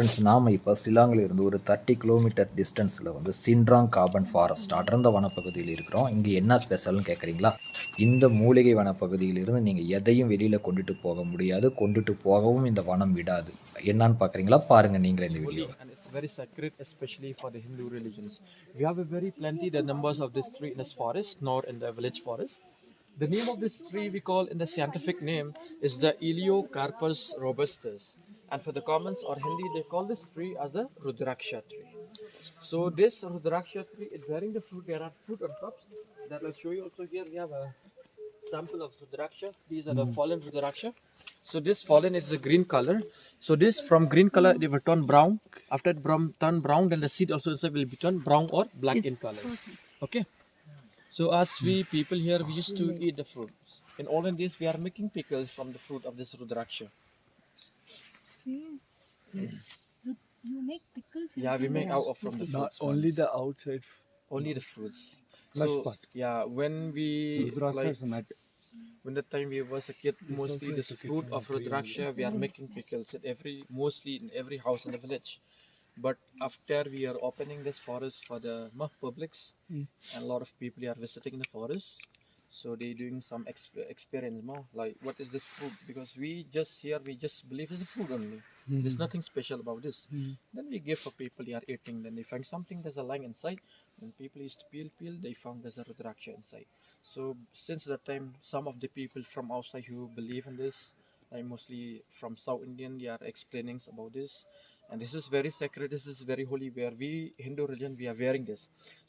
Friends, நாம் இப்போ சிலாங்கில் இருந்து ஒரு 30 கிலோமீட்டர் டிஸ்டன்ஸில் வந்து சின்ட்ராங் கார்பன் ஃபாரஸ்ட் அடர்ந்த வனப்பகுதியில் இருக்கிறோம். இங்கே என்ன ஸ்பெஷல்னு கேட்குறீங்களா? இந்த மூலிகை வனப்பகுதியிலிருந்து நீங்கள் எதையும் வெளியில் கொண்டுட்டு போக முடியாது, கொண்டுட்டு போகவும் இந்த வனம் விடாது. என்னன்னு பார்க்குறீங்களா? பாருங்கள் நீங்களே இந்த video. And it's very sacred, especially for the Hindu religions. We have a very plenty the numbers of this tree in this forest, nor in the village forest. The name of this tree we call in the scientific name is the Eliocarpus robustus, and for the commons or Hindi they call this tree as a Rudraksha tree. So this Rudraksha tree is bearing the fruit. There are fruit on tops that I'll show you. Also here we have a sample of Rudraksha. These are the fallen Rudraksha. So this fallen is a green color. So this from green color it will turn brown. After it turn brown, then the seed also inside will be turned brown or black in color. Okay. So as we people here, we used to eat the fruit. In olden days, we are making pickles from the fruit of this Rudraksha. See, you make pickles. Yeah, we make out of from the fruits. Not only the outside. Only the fruits. Flesh So part. yeah, when we like Not. when the time we was a kid, mostly this fruit of Rudraksha, we are making pickles at mostly in every house in the village. But after we are opening this forest for the publics, and a lot of people are visiting the forest, so they doing some experience more like what is this fruit, because we just believe it's a fruit only. There's nothing special about this. Then we give for people they are eating, then they find something there's a lying inside, then people used to peel, they found there's a Rudraksha inside. So since that time, some of the people from outside who believe in this, like mostly from South Indian, they are explaining about this. And this is very sacred, this is very holy, where we Hindu religion we are wearing this.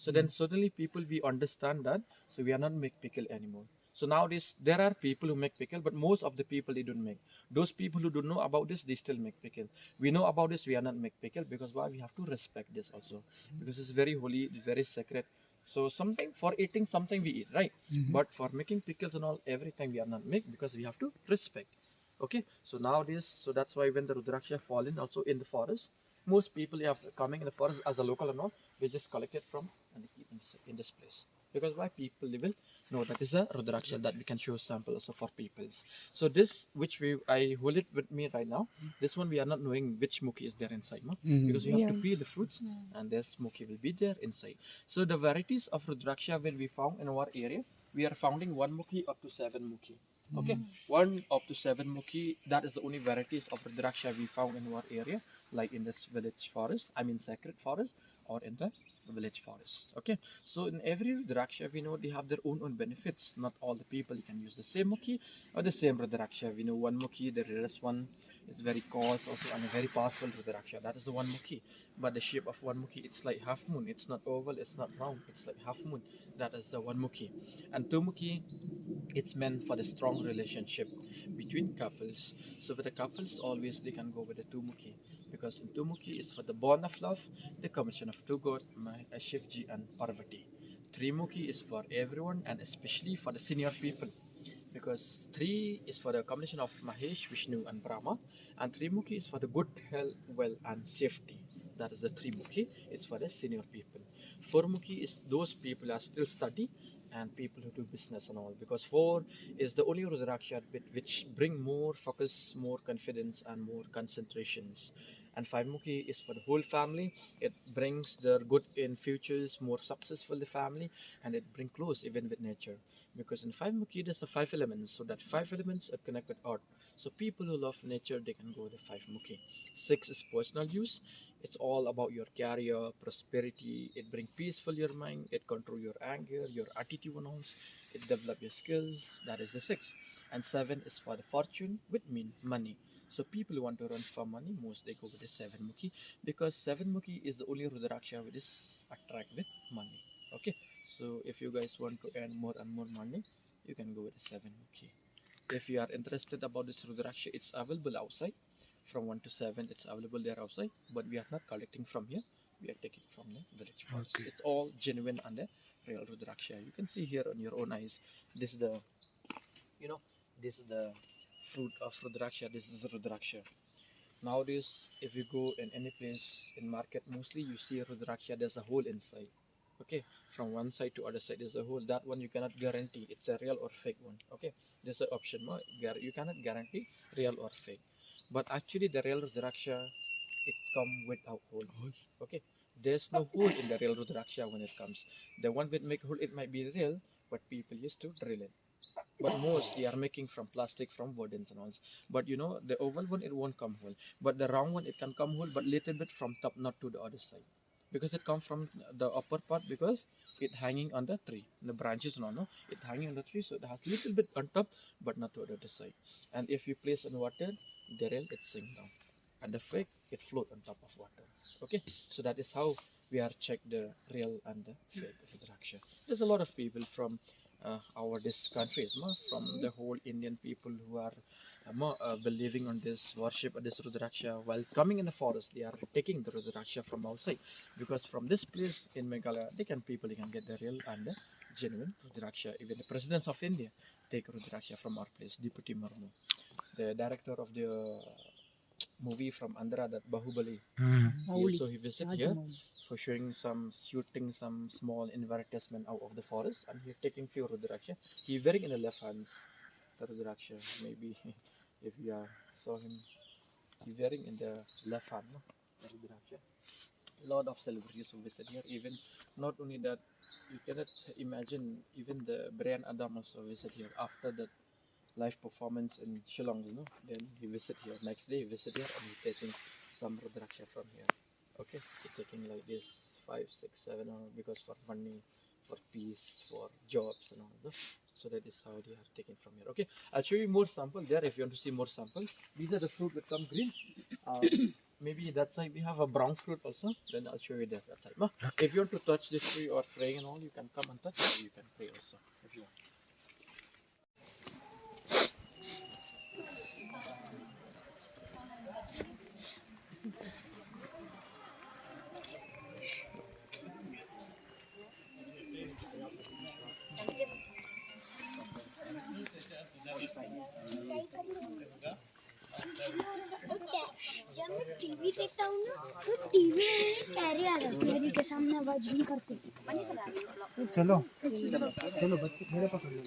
So then suddenly people we understand that, so we are not make pickle anymore. So nowadays there are people who make pickle, but most of the people they don't make. Those people who don't know about this, they still make pickle. We know about this, we are not make pickle, because why? We have to respect this also, because it's very holy, it's very sacred. So something for eating, something we eat, right? But for making pickles and all, every time we are not make, because we have to respect. Okay, so nowadays, so that's why when the Rudraksha fallen also in the forest, most people are coming in the forest as a local or not, they just collect it from and they keep in this place. Because why? People they will know that is a Rudraksha, that we can show sample also for people. So this which I hold it with me right now, this one we are not knowing which mukhi is there inside, no? Because we have to peel the fruits and this mukhi will be there inside. So the varieties of Rudraksha will be found in our area. We are finding 1 mukhi up to 7 mukhi. Okay, 1 up to 7 mukhi, that is the only varieties of Rudraksha we found in our area, like in this village forest, I mean sacred forest, or in the village forest. Okay, so in every Rudraksha we know they have their own benefits. Not all the people can use the same mukhi or the same Rudraksha. We know 1 mukhi, the rarest one, is very cost also, and a very powerful Rudraksha. That is the 1 mukhi. But the shape of 1 mukhi, it's like half moon. It's not oval, it's not round, it's like half moon. That is the 1 mukhi. And 2 mukhi, it's meant for the strong relationship between couples. So for the couples, always they can go with the 2 mukhi, because in 2 mukhi is for the bond of love, the combination of 2 gods, Shivji and Parvati. 3 mukhi is for everyone, and especially for the senior people, because 3 is for the combination of Mahesh, Vishnu and Brahma, and 3 mukhi is for the good health, wealth and safety. That is the 3 mukhi, it's for the senior people. 4 mukhi is those people who are still study and people who do business and all, because 4 is the only Rudraksha which bring more focus, more confidence and more concentrations. And 5 mukhi is for the whole family. It brings their good in futures, more successful the family, and it bring close even with nature, because in 5 mukhi there's a 5 elements, so that 5 elements are connect with earth. So people who love nature, they can go with the 5 mukhi. 6 is personal use. It's all about your career, prosperity. It bring peaceful your mind. It control your anger, your attitude and all. It develop your skills. That is the 6. And 7 is for the fortune, which mean money. So people who want to run for money, most they go with the 7 mukhi, because 7 mukhi is the only Rudraksha which is attract with money. Okay, so if you guys want to earn more and more money, you can go with the 7 mukhi. If you are interested about this Rudraksha, it's available outside. From 1 to 7, it's available there outside, but we are not collecting from here, we are taking from the village forest. Okay. It's all genuine and the real Rudraksha. You can see here on your own eyes. This is the, this is the fruit of Rudraksha. This is Rudraksha. Nowadays, if you go in any place in market, mostly you see Rudraksha, there's a hole inside. Okay, from one side to other side there's a hole. That one you cannot guarantee it's a real or fake one. Okay, there's an option, you cannot guarantee real or fake. But actually the real Rudraksha it come without hole. Okay, there's no hole in the real Rudraksha when it comes. The one with make hole, it might be real, but people used to drill it. But most they are making from plastic, from wooden and all. But you know, the oval one it won't come hole, but the round one it can come hole, but little bit from top, not to the other side, because it come from the upper part, because it hanging on the tree, the branches no, it hanging on the tree, so it has little bit on top, but not to the other side. And if you place in water, the rail it sink down, and the fake it float on top of water. Okay, so that is how we are check the real and the fake Rudraksha. There's a lot of people from our this countries, from the whole Indian people who are believing on this worship of this Rudraksha. While coming in the forest, they are taking the Rudraksha from outside, because from this place in Meghalaya, they can get the real and the genuine Rudraksha. Even the presidents of India take Rudraksha from our place, Deputy Murmu, the director of the movie from Andhra, that Bahubali. So he visit here for showing shooting some small advertisement out of the forest, and he's taking few Rudraksha. He wearing in the left hand the Rudraksha. Maybe if you saw him, he's wearing in the left hand, no? The Rudraksha. A lot of celebrities who visit here. Even not only that, you cannot imagine, even the Brian Adam also visit here after that live performance in Shilong, then he visit here. Next day he visit here and he taking some Rudraksha from here. Okay, he taking like this 5, 6, 7, because for money, for peace, for jobs and all. So that is how they are taken from here. Okay, I'll show you more sample there if you want to see more samples. These are the fruit that come green. Maybe that side we have a brown fruit also. Then I'll show you that side. Okay. If you want to touch this tree or pray and all, you can come and touch it. You can pray also if you want. जब मैं TV देखता हूँ ना तो TV में carry आ जाती है के सामने आवाज नहीं करती। चलो चलो बच्चे मेरे पकड़ लो।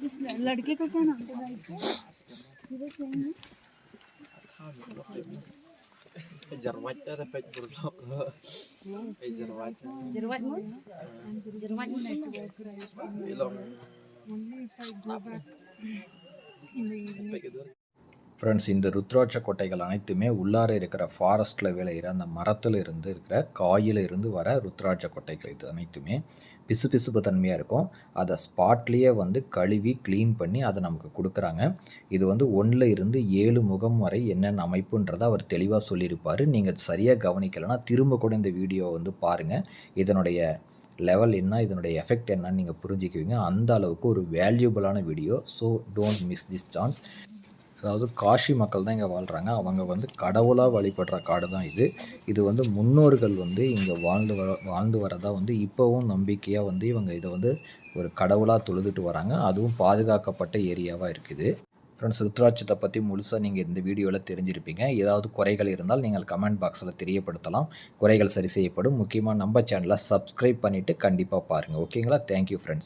इस लड़के का क्या नाम था भाई? Jerwat ada pek buruk. Jerwat. Jerwat mo? Jerwat mo na ito. Ilong. Only if I go back in the evening. Friends, இந்த ருத்ராட்ச கொட்டைகள் அனைத்துமே உள்ளார இருக்கிற ஃபாரஸ்ட்டில் விளையிற அந்த மரத்தில் இருந்து இருக்கிற காயில் இருந்து வர ருத்ராட்ச கொட்டைகள். இது அனைத்துமே பிசுபிசுப்பு தன்மையாக இருக்கும். அதை ஸ்பாட்லேயே வந்து கழுவி க்ளீன் பண்ணி அதை நமக்கு கொடுக்குறாங்க. இது வந்து 1 இருந்து 7 முகம் வரை என்னென்ன அமைப்புன்றதை அவர் தெளிவாக சொல்லியிருப்பார். நீங்கள் சரியாக கவனிக்கலைன்னா திரும்ப கூட இந்த வீடியோ வந்து பாருங்கள். இதனுடைய லெவல் என்ன, இதனுடைய எஃபெக்ட் என்னன்னு நீங்கள் புரிஞ்சிக்குவீங்க. அந்த அளவுக்கு ஒரு வேல்யூபிளான video. So don't miss this chance. அதாவது காஷி மக்கள் தான் இங்கே வாழ்கிறாங்க. அவங்க வந்து கடவுளாக வழிபடுற காடு தான் இது. இது வந்து முன்னோர்கள் வந்து இங்கே வாழ்ந்து வரதா வந்து இப்போவும் நம்பிக்கையாக வந்து இவங்க இதை வந்து ஒரு கடவுளாக தொழுதுட்டு வராங்க. அதுவும் பாதுகாக்கப்பட்ட ஏரியாவாக இருக்குது. ஃப்ரெண்ட்ஸ், ருத்ராட்சத்தை பற்றி முழுசாக நீங்கள் இந்த வீடியோவில் தெரிஞ்சிருப்பீங்க. ஏதாவது குறைகள் இருந்தால் நீங்கள் கமெண்ட் பாக்ஸில் தெரியப்படுத்தலாம். குறைகள் சரி செய்யப்படும். முக்கியமாக நம்ம சேனலை சப்ஸ்கிரைப் பண்ணிவிட்டு கண்டிப்பாக பாருங்கள். ஓகேங்களா? Thank you friends.